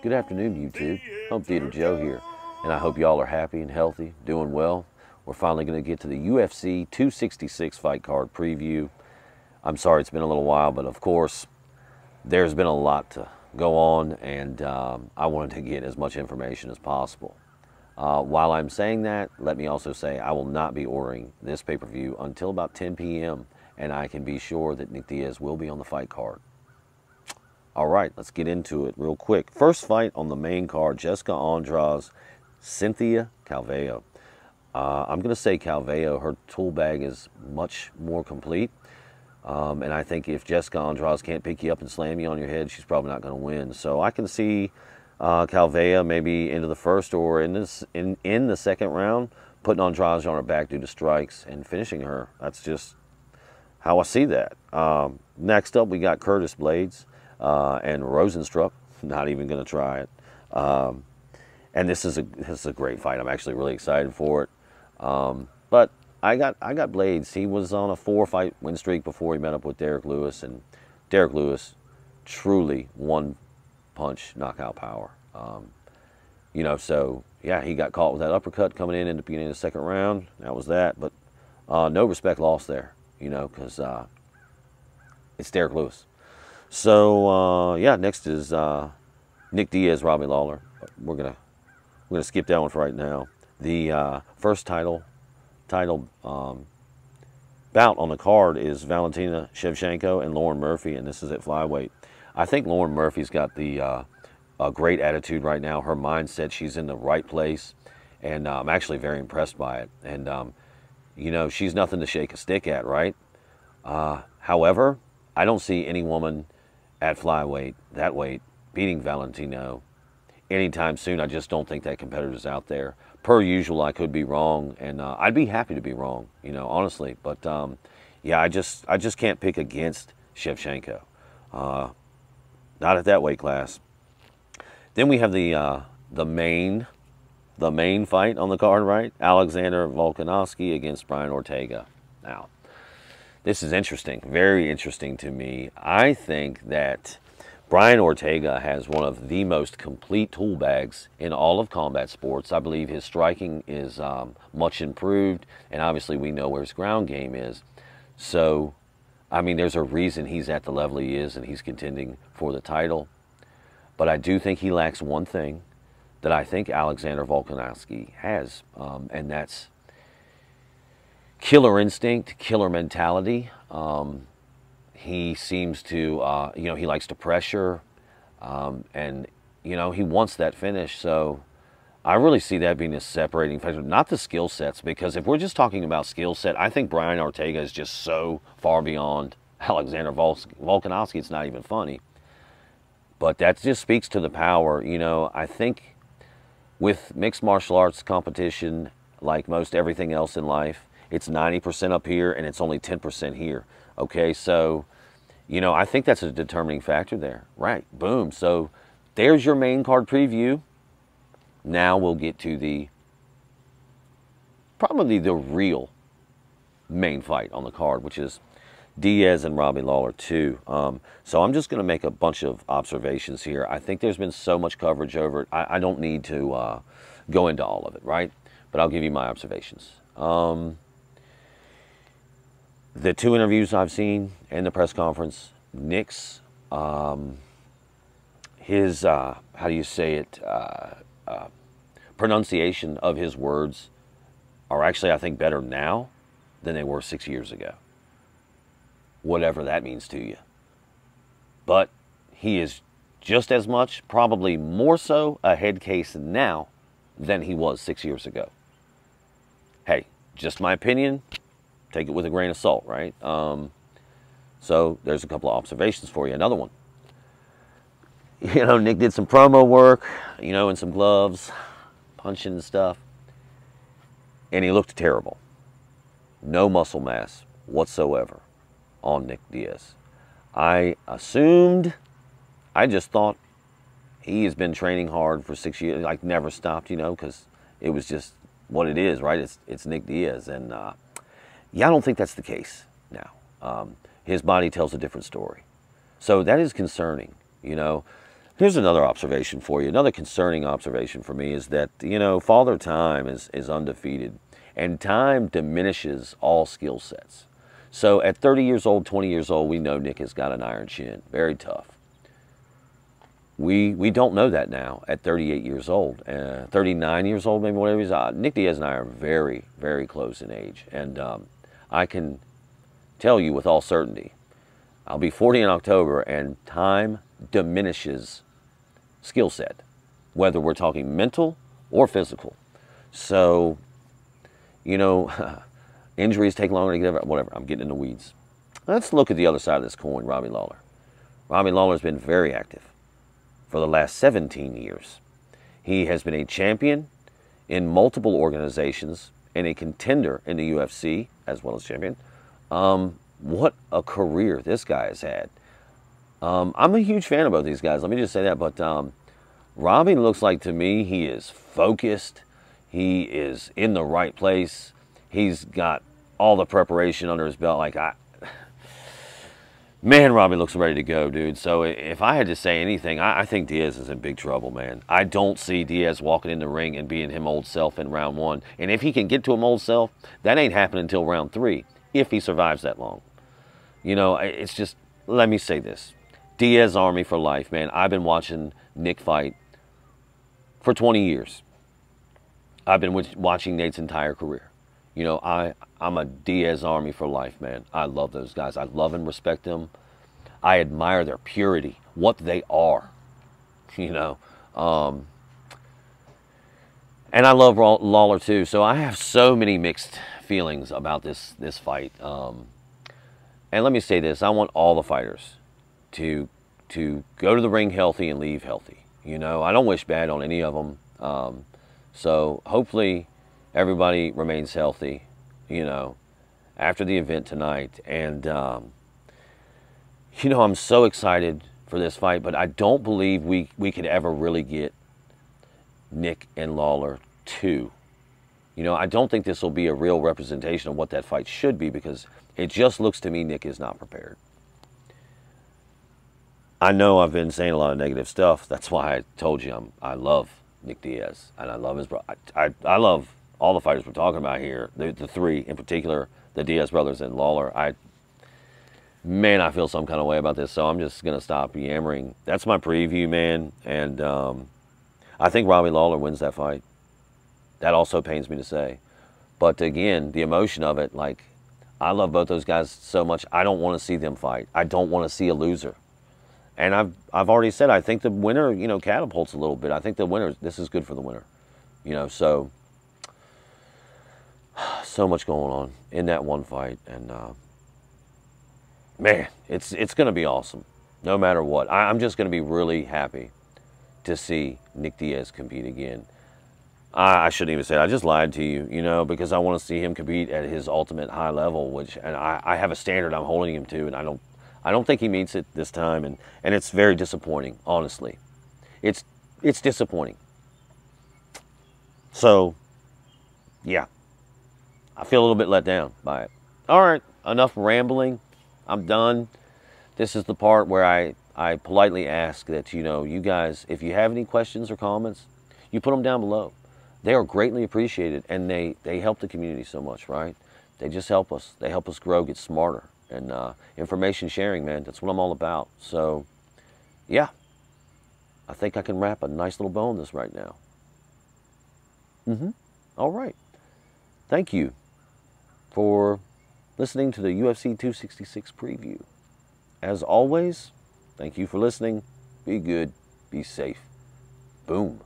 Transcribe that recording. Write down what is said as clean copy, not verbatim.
Good afternoon, YouTube. Home Theater Joe here, and I hope y'all are happy and healthy, doing well. We're finally going to get to the UFC 266 fight card preview. I'm sorry it's been a little while, but of course, there's been a lot to go on, and I wanted to get as much information as possible. While I'm saying that, let me also say I will not be ordering this pay-per-view until about 10 p.m., and I can be sure that Nick Diaz will be on the fight card. All right, let's get into it real quick. First fight on the main card, Jessica Andrade, Cynthia Calvillo. I'm going to say Calvillo, her tool bag is much more complete. And I think if Jessica Andrade can't pick you up and slam you on your head, she's probably not going to win. So I can see Calvillo maybe into the first or in the second round, putting Andrade on her back due to strikes and finishing her. That's just how I see that. Next up, we got Curtis Blades. And Rosenstruck, not even going to try it. And this is a great fight. I'm actually really excited for it. But I got Blades. He was on a 4-fight win streak before he met up with Derek Lewis, and Derek Lewis truly one-punch knockout power. So yeah, he got caught with that uppercut coming in the beginning of the second round. That was that. But no respect lost there, because it's Derek Lewis. So yeah, next is Nick Diaz, Robbie Lawler. We're gonna skip that one for right now. The first title bout on the card is Valentina Shevchenko and Lauren Murphy, and this is at flyweight. I think Lauren Murphy's got a great attitude right now. Her mindset, she's in the right place, and I'm actually very impressed by it. And she's nothing to shake a stick at, right? However, I don't see any woman at flyweight, that weight, beating Valentino anytime soon. I just don't think that competitor's out there. Per usual, I could be wrong, and I'd be happy to be wrong, honestly. But yeah, I just can't pick against Shevchenko. Not at that weight class. Then we have the main fight on the card, right? Alexander Volkanovski against Brian Ortega. Now, this is interesting, very interesting to me. I think that Brian Ortega has one of the most complete tool bags in all of combat sports. I believe his striking is much improved, and obviously we know where his ground game is. So, I mean, there's a reason he's at the level he is and he's contending for the title. But I do think he lacks one thing that I think Alexander Volkanovski has, and that's killer instinct, killer mentality. He seems to, he likes to pressure, and, he wants that finish. So I really see that being a separating factor, not the skill sets, because if we're just talking about skill set, I think Brian Ortega is just so far beyond Alexander Volkanovski, it's not even funny. But that just speaks to the power. I think with mixed martial arts competition, like most everything else in life, it's 90% up here and it's only 10% here. Okay, so, I think that's a determining factor there. Right, boom. So there's your main card preview. Now we'll get to probably the real main fight on the card, which is Diaz and Robbie Lawler 2. So I'm just going to make a bunch of observations here. I think there's been so much coverage over it. I don't need to go into all of it, right? But I'll give you my observations. The two interviews I've seen and the press conference, Nick's, his, how do you say it, pronunciation of his words are actually, I think, better now than they were 6 years ago. Whatever that means to you. But he is just as much, probably more so, a head case now than he was 6 years ago. Hey, just my opinion. Take it with a grain of salt, right? So there's a couple of observations for you. Another one. Nick did some promo work, in some gloves, punching and stuff. And he looked terrible. No muscle mass whatsoever on Nick Diaz. I just thought he has been training hard for 6 years, like never stopped, because it was just what it is, right? It's Nick Diaz. And yeah, I don't think that's the case now. His body tells a different story. So that is concerning, Here's another observation for you. Another concerning observation for me is that, you know, Father Time is undefeated, and time diminishes all skill sets. So at 30 years old, 20 years old, we know Nick has got an iron chin. Very tough. We don't know that now at 38 years old, 39 years old, maybe, whatever he is. Nick Diaz and I are very, very close in age. And I can tell you with all certainty, I'll be 40 in October, and time diminishes skill set, whether we're talking mental or physical. So, you know, injuries take longer to get over, whatever. I'm getting in the weeds. Let's look at the other side of this coin, Robbie Lawler. Robbie Lawler's been very active for the last 17 years. He has been a champion in multiple organizations and a contender in the UFC as well as champion. What a career this guy has had. I'm a huge fan of both these guys. Let me just say that. But Robbie looks like, to me, he is focused. He is in the right place. He's got all the preparation under his belt. Man, Robbie looks ready to go, dude. So if I had to say anything, I think Diaz is in big trouble, man. I don't see Diaz walking in the ring and being him old self in round 1. And if he can get to him old self, that ain't happening until round 3, if he survives that long. You know, it's just, let me say this. Diaz Army for life, man. I've been watching Nick fight for 20 years. I've been watching Nate's entire career. You know, I'm a Diaz Army for life, man. I love those guys. I love and respect them. I admire their purity, what they are, you know. And I love Lawler too. So I have so many mixed feelings about this fight. And let me say this. I want all the fighters to go to the ring healthy and leave healthy. You know, I don't wish bad on any of them. So hopefully everybody remains healthy, you know, after the event tonight. And, you know, I'm so excited for this fight, but I don't believe we could ever really get Nick and Lawler 2. You know, I don't think this will be a real representation of what that fight should be, because it just looks to me Nick is not prepared. I know I've been saying a lot of negative stuff. That's why I told you I love Nick Diaz, and I love his brother. I love all the fighters we're talking about here, the 3 in particular, the Diaz brothers and Lawler. Man, I feel some kind of way about this, so I'm just going to stop yammering. That's my preview, man, and I think Robbie Lawler wins that fight. That also pains me to say. But again, the emotion of it, like, I love both those guys so much, I don't want to see them fight. I don't want to see a loser. And I've already said, I think the winner, you know, catapults a little bit. I think the winner, this is good for the winner. You know, so much going on in that one fight. And, man, it's going to be awesome, no matter what. I'm just going to be really happy to see Nick Diaz compete again. I shouldn't even say it. I just lied to you, you know, because I want to see him compete at his ultimate high level, and I have a standard I'm holding him to, and I don't think he meets it this time, and it's very disappointing, honestly. It's disappointing. So, yeah, I feel a little bit let down by it. All right, enough rambling. I'm done. This is the part where I politely ask that, you know, you guys, if you have any questions or comments, you put them down below. They are greatly appreciated, and they help the community so much, right? They just help us. They help us grow, get smarter. And information sharing, man, that's what I'm all about. So, yeah, I think I can wrap a nice little bow on this right now. All right. Thank you for listening to the UFC 266 preview. As always, thank you for listening. Be good. Be safe. Boom.